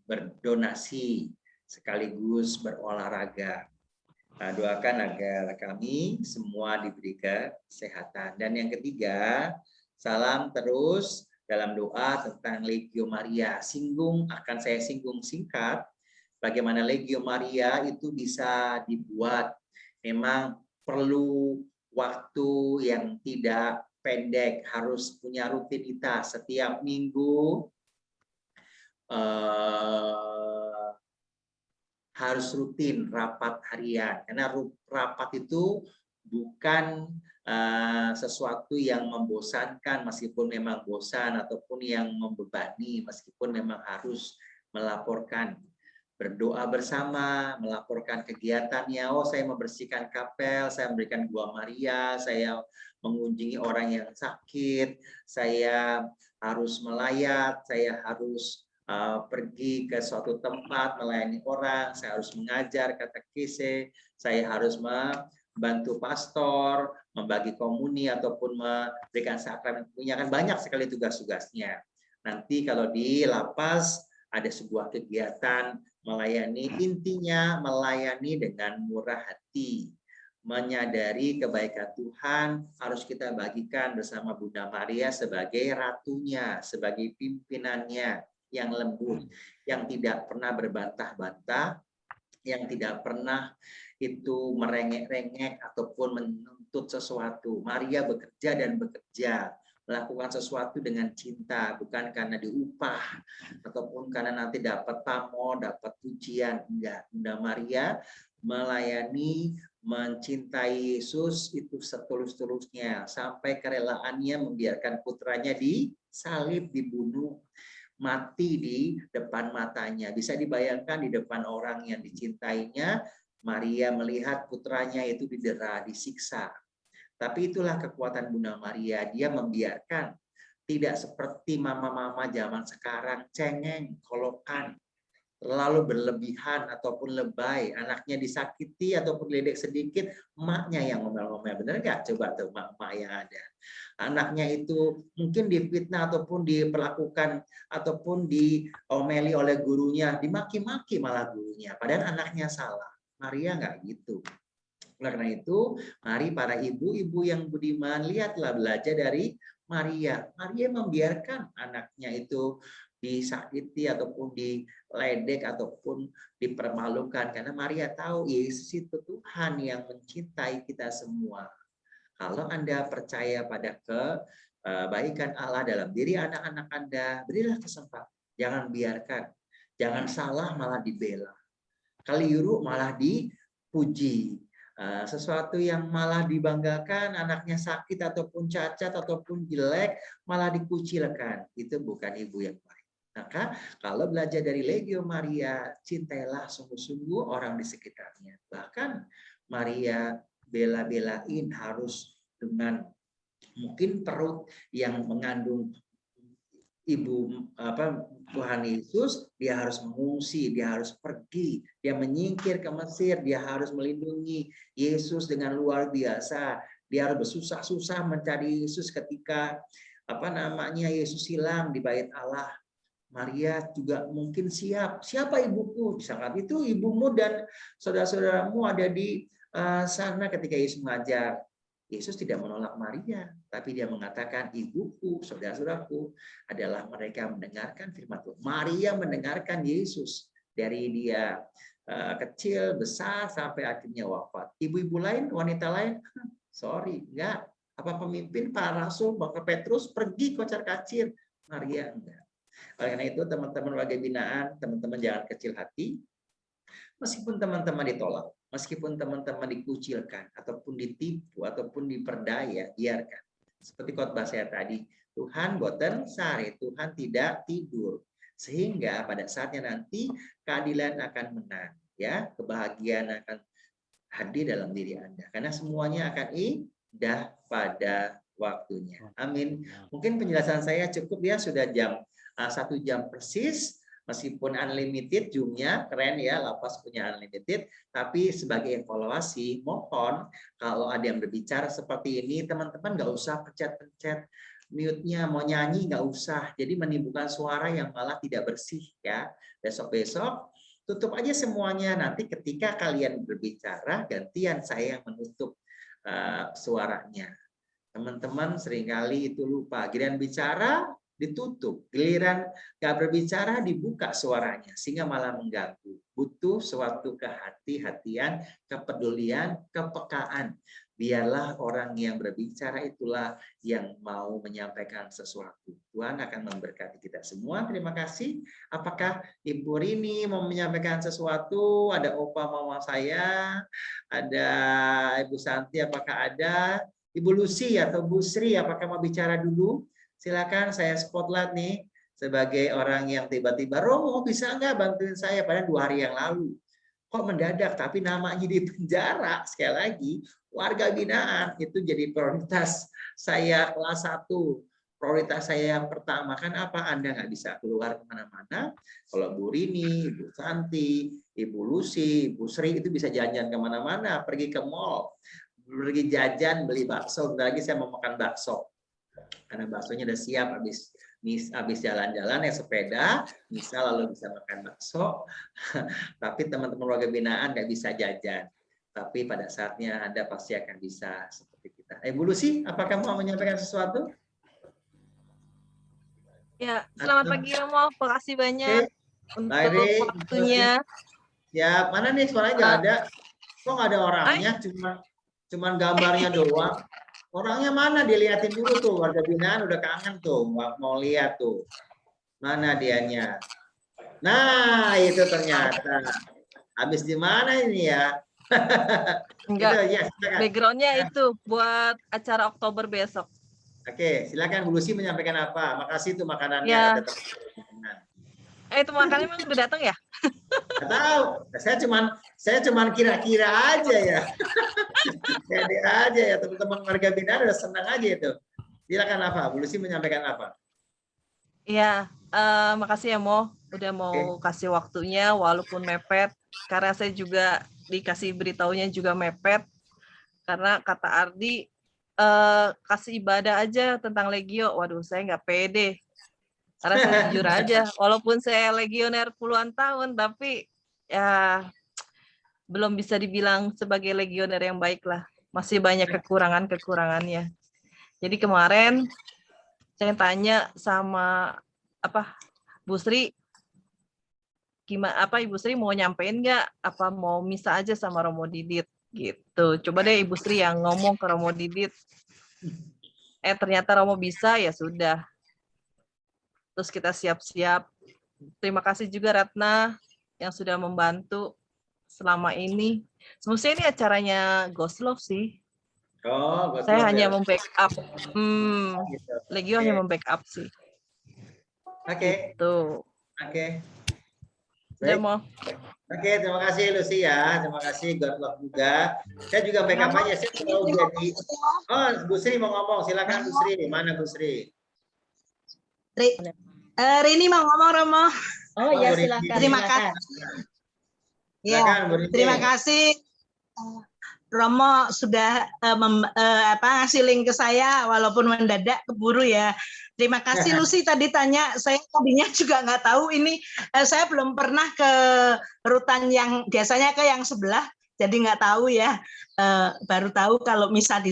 berdonasi, sekaligus berolahraga. Doakan agar kami semua diberi kesehatan. Dan yang ketiga, salam terus dalam doa tentang Legio Maria. Saya singgung singkat bagaimana Legio Maria itu bisa dibuat. Memang perlu waktu yang tidak pendek, harus punya rutinitas setiap minggu. Harus rutin rapat harian, karena rapat itu bukan sesuatu yang membosankan, meskipun memang bosan, ataupun yang membebani, meskipun memang harus melaporkan. Berdoa bersama, melaporkan kegiatannya. Oh, saya membersihkan kapel, saya memberikan Gua Maria, saya mengunjungi orang yang sakit, saya harus melayat, saya harus pergi ke suatu tempat melayani orang, saya harus mengajar katekese, saya harus membantu pastor, membagi komuni ataupun memberikan sakramen. Punya kan banyak sekali tugas-tugasnya. Nanti kalau di lapas ada sebuah kegiatan melayani, intinya melayani dengan murah hati, menyadari kebaikan Tuhan, harus kita bagikan bersama Bunda Maria sebagai ratunya, sebagai pimpinannya yang lembut, yang tidak pernah berbantah-bantah, yang tidak pernah itu merengek-rengek ataupun menuntut sesuatu. Maria bekerja dan bekerja, melakukan sesuatu dengan cinta, bukan karena diupah ataupun karena nanti dapat pamor, dapat pujian. Enggak. Bunda Maria melayani, mencintai Yesus itu setulus-tulusnya, sampai kerelaannya membiarkan putranya disalib, dibunuh, mati di depan matanya. Bisa dibayangkan di depan orang yang dicintainya, Maria melihat putranya itu didera, disiksa. Tapi itulah kekuatan Bunda Maria, dia membiarkan. Tidak seperti mama-mama zaman sekarang, cengeng, kolokan, terlalu berlebihan ataupun lebay, anaknya disakiti ataupun ledek sedikit, emaknya yang ngomel-ngomel. Benar nggak? Coba tuh emak-emak yang ada. Anaknya itu mungkin difitnah ataupun diperlakukan ataupun diomeli oleh gurunya, dimaki-maki malah gurunya, padahal anaknya salah. Maria nggak gitu. Karena itu, mari para ibu-ibu yang budiman, lihatlah, belajar dari Maria. Maria membiarkan anaknya itu disakiti ataupun diledek ataupun dipermalukan, karena Maria tahu Yesus itu Tuhan yang mencintai kita semua. Kalau Anda percaya pada kebaikan Allah dalam diri anak-anak Anda, berilah kesempatan. Jangan biarkan. Jangan salah malah dibela. Keliru malah dipuji. Sesuatu yang malah dibanggakan, anaknya sakit ataupun cacat ataupun jelek, malah dikucilkan. Itu bukan ibu yang baik. Maka kalau belajar dari Legio Maria, cintailah sungguh-sungguh orang di sekitarnya. Bahkan Maria bela-belain harus dengan mungkin perut yang mengandung ibu Tuhan Yesus, dia harus mengungsi, dia harus pergi, dia menyingkir ke Mesir, dia harus melindungi Yesus dengan luar biasa. Dia harus bersusah-susah mencari Yesus ketika Yesus hilang di bait Allah. Maria juga mungkin siap. Siapa ibuku? Di saat itu ibumu dan saudara-saudaramu ada di sana ketika Yesus mengajar. Yesus tidak menolak Maria, tapi dia mengatakan ibuku, saudara-saudaraku adalah mereka yang mendengarkan firman Tuhan. Maria mendengarkan Yesus dari dia kecil, besar, sampai akhirnya wafat. Ibu-ibu lain, wanita lain, sorry, enggak. Apa pemimpin, para rasul, maka Petrus pergi kocar-kacir. Maria enggak. Oleh karena itu, teman-teman warga binaan, teman-teman jangan kecil hati. Meskipun teman-teman ditolak, meskipun teman-teman dikucilkan, ataupun ditipu, ataupun diperdaya, biarkan. Seperti khotbah saya tadi, Tuhan boten sare, Tuhan tidak tidur. Sehingga pada saatnya nanti keadilan akan menang, ya, kebahagiaan akan hadir dalam diri Anda. Karena semuanya akan indah pada waktunya. Amin. Mungkin penjelasan saya cukup ya, sudah 1 jam persis. Meskipun unlimited Zoom-nya, keren ya, Lapas punya unlimited, tapi sebagai evaluasi, mohon kalau ada yang berbicara seperti ini, teman-teman nggak usah pencet-pencet mute-nya, mau nyanyi nggak usah, jadi menimbulkan suara yang malah tidak bersih ya. Besok-besok tutup aja semuanya, nanti ketika kalian berbicara, gantian saya yang menutup suaranya. Teman-teman seringkali itu lupa, giliran bicara ditutup, giliran nggak berbicara dibuka suaranya sehingga malah mengganggu. Butuh suatu kehati-hatian, kepedulian, kepekaan. Biarlah orang yang berbicara itulah yang mau menyampaikan sesuatu. Tuhan akan memberkati kita semua. Terima kasih. Apakah Ibu Rini mau menyampaikan sesuatu? Ada Opa mama saya, ada Ibu Santi, apakah ada? Ibu Lucy atau Bu Sri, apakah mau bicara dulu? Silakan, saya spotlight nih sebagai orang yang tiba-tiba, Romo bisa nggak bantuin saya pada 2 hari yang lalu? Kok mendadak, tapi namanya di penjara. Sekali lagi, warga binaan itu jadi prioritas saya kelas 1. Prioritas saya yang pertama kan apa? Anda nggak bisa keluar kemana-mana. Kalau Bu Rini, Ibu Santi, Ibu Lucy, Bu Sri itu bisa jajan kemana-mana, pergi ke mall, pergi jajan, beli bakso. Bentar lagi saya mau makan bakso. Karena baksonya udah siap, habis jalan-jalan ya sepeda, misal lalu bisa makan bakso. Tapi teman-teman warga binaan nggak bisa jajan. Tapi pada saatnya Anda pasti akan bisa seperti kita. Bu Lucy, apakah mau menyampaikan sesuatu? Ya, selamat pagi Romo, makasih banyak untuk waktunya. Ya, mana nih suaranya nggak ada? Kok nggak ada orangnya? Cuman gambarnya doang. Orangnya mana? Dilihatin dulu tuh, warga binaan udah kangen tuh, mau lihat tuh. Mana dianya? Nah, itu ternyata. Habis di mana ini ya? Enggak, itu, ya, backgroundnya itu buat acara Oktober besok. Oke, silakan Bu Lucy menyampaikan apa. Makasih tuh makanannya. Ya. Itu makanannya memang udah datang ya? Nggak tahu. Saya cuman kira-kira aja ya. Pede aja ya, teman-teman warga binaan udah senang aja itu. Silakan apa? Bu Lucy menyampaikan apa? Iya, makasih ya Mo, udah mau kasih waktunya walaupun mepet. Karena saya juga dikasih beritahunya juga mepet. Karena kata Ardi, kasih ibadah aja tentang Legio. Waduh, saya nggak pede. Karena saya jujur aja, walaupun saya legioner puluhan tahun, tapi ya belum bisa dibilang sebagai legioner yang baik lah. Masih banyak kekurangannya. Jadi kemarin saya tanya sama Bu Sri, gimana, apa Ibu Sri mau nyampein nggak? Apa mau misa aja sama Romo Didit gitu? Coba deh Ibu Sri yang ngomong ke Romo Didit. Ternyata Romo bisa, ya sudah. Terus kita siap-siap. Terima kasih juga Ratna yang sudah membantu selama ini. Semestinya ini acaranya Ghost Love sih. Oh, Saya Love hanya ya. membackup. Gitu. Legio hanya membackup sih. Oke. Gitu. Oke. Udah Baik. mau. Oke, terima kasih Lucy ya. Terima kasih God Love juga. Saya juga backup aja. Saya mau jadi. Oh, Bu Sri mau ngomong. Silakan Bu Sri. Mana Bu Sri? Rini mau ngomong, Romo. Oh ya, silakan. Terima kasih. Ya, terima kasih Romo sudah ngasih link ke saya walaupun mendadak, keburu ya. Terima kasih Lucy tadi tanya, saya tadinya juga nggak tahu ini, saya belum pernah ke rutan yang biasanya ke yang sebelah, jadi nggak tahu ya, baru tahu kalau misa di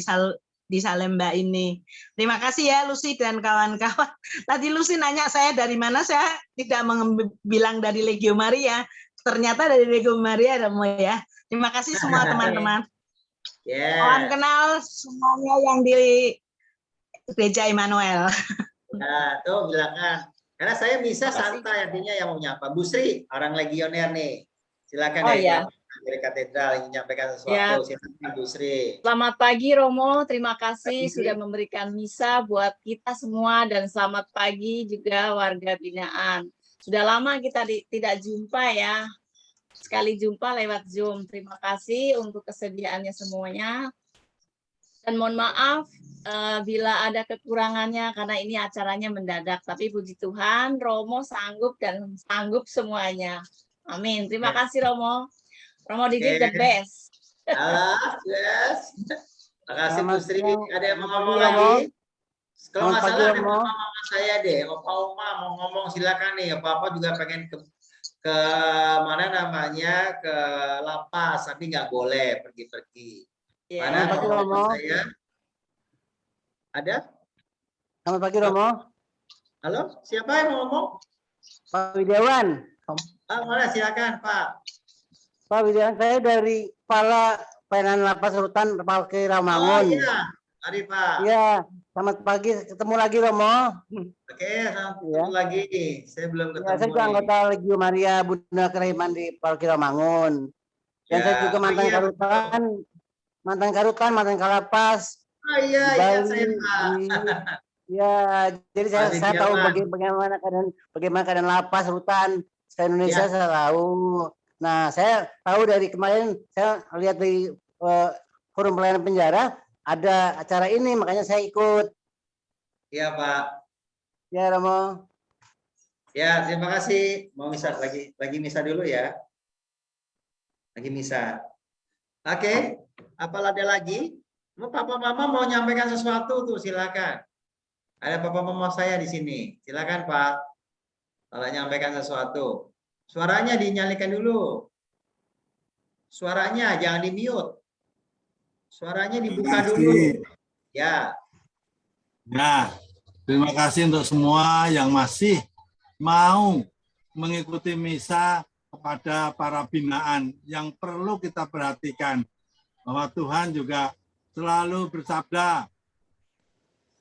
Salemba ini. Terima kasih ya Lucy dan kawan-kawan. Tadi Lucy nanya saya dari mana, saya tidak bilang dari Legio Maria, ternyata dari Legio Maria Romo ya. Terima kasih semua teman-teman. Salam kenal semuanya yang di Gereja Immanuel. Nah, tuh bilangan. Karena saya bisa santai, artinya yang mau nyapa. Bu Sri, orang legioner nih. Silakan dari katedral ingin menyampaikan sesuatu. Ya. Silakan Bu Sri. Selamat pagi Romo, terima kasih sudah memberikan misa buat kita semua dan selamat pagi juga warga binaan. Sudah lama kita tidak jumpa ya. Sekali jumpa lewat Zoom. Terima kasih untuk kesediaannya semuanya. Dan mohon maaf bila ada kekurangannya karena ini acaranya mendadak. Tapi puji Tuhan, Romo sanggup dan sanggup semuanya. Amin. Terima kasih Romo. Romo Didit the best. Yes. Terima kasih Bu Sri. Ada yang mau ngomong lagi? Kalau nggak salah ada mama saya deh. Opa-opa mau ngomong silakan nih. Opa-opa juga pengen ke mana namanya, ke lapas, tapi nggak boleh pergi-pergi. Mana Romo saya? Ada? Selamat pagi Romo. Halo, siapa yang mau ngomong? Pak Widiawan. Mana silakan Pak. Pak Widiawan, saya dari Kepala Pelayanan Lapas Rutan Parkir Rawamangun. Oh iya, mari Pak. Iya, selamat pagi, ketemu lagi Romo. Oke, ketemu lagi. Saya belum ketemu. Ya, saya juga anggota Legio Maria Bunda Kerahiman di Parkir Rawamangun. Dan saya juga mantan karutan, mantan Kalapas. Oh iya, ingat saya Pak. Ya, jadi saya tahu bagaimana keadaan lapas rutan se-Indonesia, saya tahu. Nah, saya tahu dari kemarin saya lihat di forum pelayanan penjara ada acara ini, makanya saya ikut. Iya Pak. Ya Romo. Ya, terima kasih. Mau misa lagi misa dulu ya. Lagi misa. Oke, apa ada lagi? Papa Mama mau nyampaikan sesuatu tuh, silakan. Ada Papa Mama saya di sini. Silakan Pak. Kalau nyampaikan sesuatu. Suaranya dinyalakan dulu. Suaranya jangan di-mute. Suaranya dibuka dulu. Ya. Nah, terima kasih untuk semua yang masih mau mengikuti misa kepada para binaan. Yang perlu kita perhatikan bahwa Tuhan juga selalu bersabda,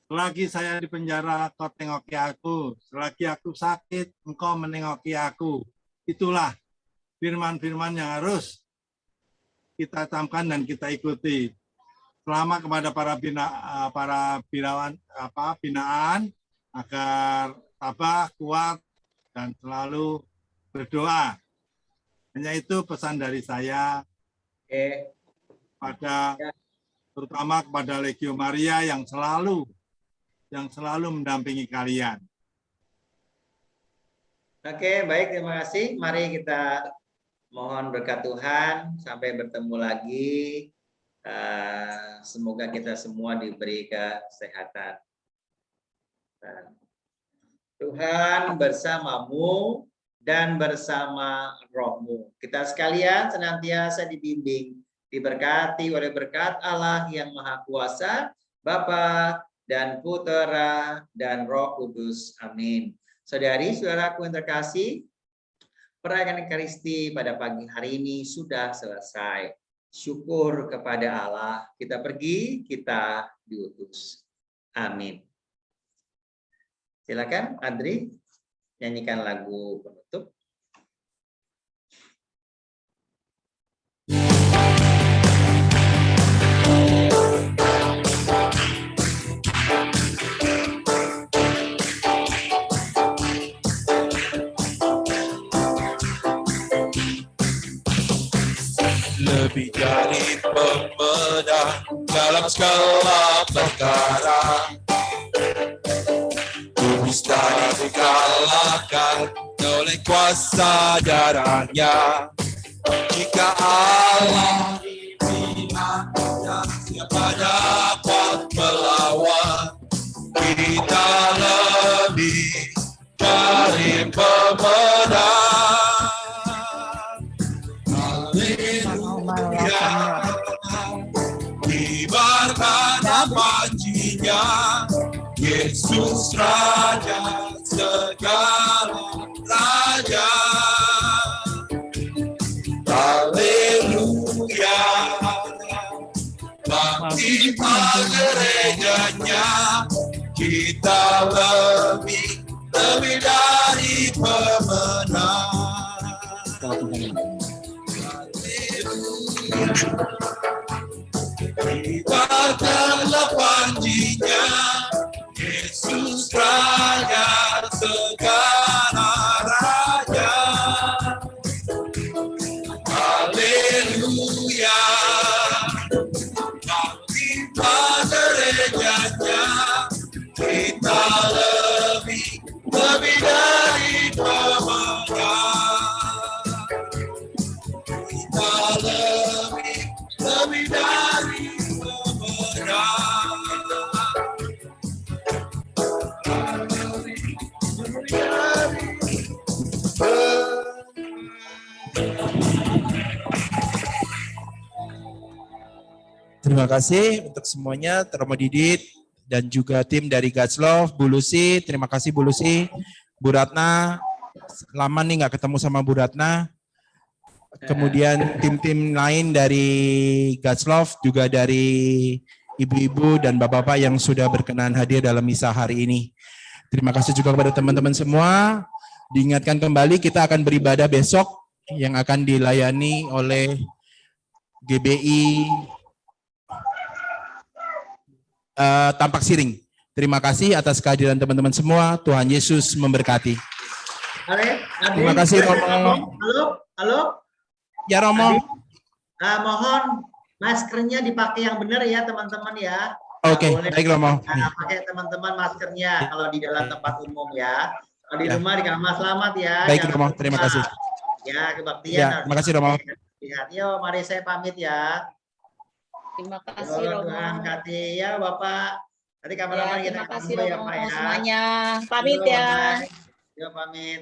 selagi saya di penjara, kau tengoki aku. Selagi aku sakit, engkau menengoki aku. Itulah firman-firman yang harus kita camkan dan kita ikuti. Selama kepada para binaan agar tabah, kuat, dan selalu berdoa. Hanya itu pesan dari saya terutama kepada Legio Maria yang selalu mendampingi kalian. Oke, baik, terima kasih. Mari kita mohon berkat Tuhan sampai bertemu lagi. Semoga kita semua diberi kesehatan. Tuhan bersamamu dan bersama rohmu. Kita sekalian senantiasa dibimbing, diberkati oleh berkat Allah yang Maha Kuasa, Bapa dan Putera dan Roh Kudus. Amin. Saudari-saudaraku yang terkasih, perayaan Ekaristi pada pagi hari ini sudah selesai. Syukur kepada Allah, kita pergi, kita diutus. Amin. Silakan Andri, nyanyikan lagu penutup. Lebih dari pembedah dalam segala perkara, bisa dikalahkan oleh kuasa darahnya. Jika Allah di pihaknya, siapa dapat melawan? Kita lebih dari pemenang. Haleluya, kibarkan nama-Nya, Yesus Raja segala raja. Haleluya, bangkitlah gerejanya, kita lebih dari pemenang. Kibarkanlah panji-Nya, Yesus Raja segala raja. Haleluya, bangkitlah gerejanya, kita lebih dari pemenang. Kita lebih dari pemenang. Terima kasih untuk semuanya, Romo Didit dan juga tim dari God's Love, Bu Lucy. Terima kasih Bu Lucy, Bu Ratna. Lama nih nggak ketemu sama Bu Ratna. Kemudian tim-tim lain dari God's Love, juga dari ibu-ibu dan bapak-bapak yang sudah berkenan hadir dalam misa hari ini. Terima kasih juga kepada teman-teman semua. Diingatkan kembali kita akan beribadah besok yang akan dilayani oleh GBI Tampak Siring. Terima kasih atas kehadiran teman-teman semua. Tuhan Yesus memberkati. Terima kasih Romo. Halo. Ya Romo. Mohon maskernya dipakai yang benar ya teman-teman ya. Oke, baik Romo. Pakai teman-teman maskernya kalau di dalam tempat umum ya. Kalau di rumah di kamar selamat ya. Baik Romo, terima kasih. Ya, kebaktian. Ya, terima kasih Romo. Lihat, yuk mari saya pamit ya. Terima kasih Romo. Tuhan kati ya Bapak. Nanti kapan-kapan kita Terima kasih ketemu ya Romo Pak ya. semuanya. Pamit ya. Yuk pamit.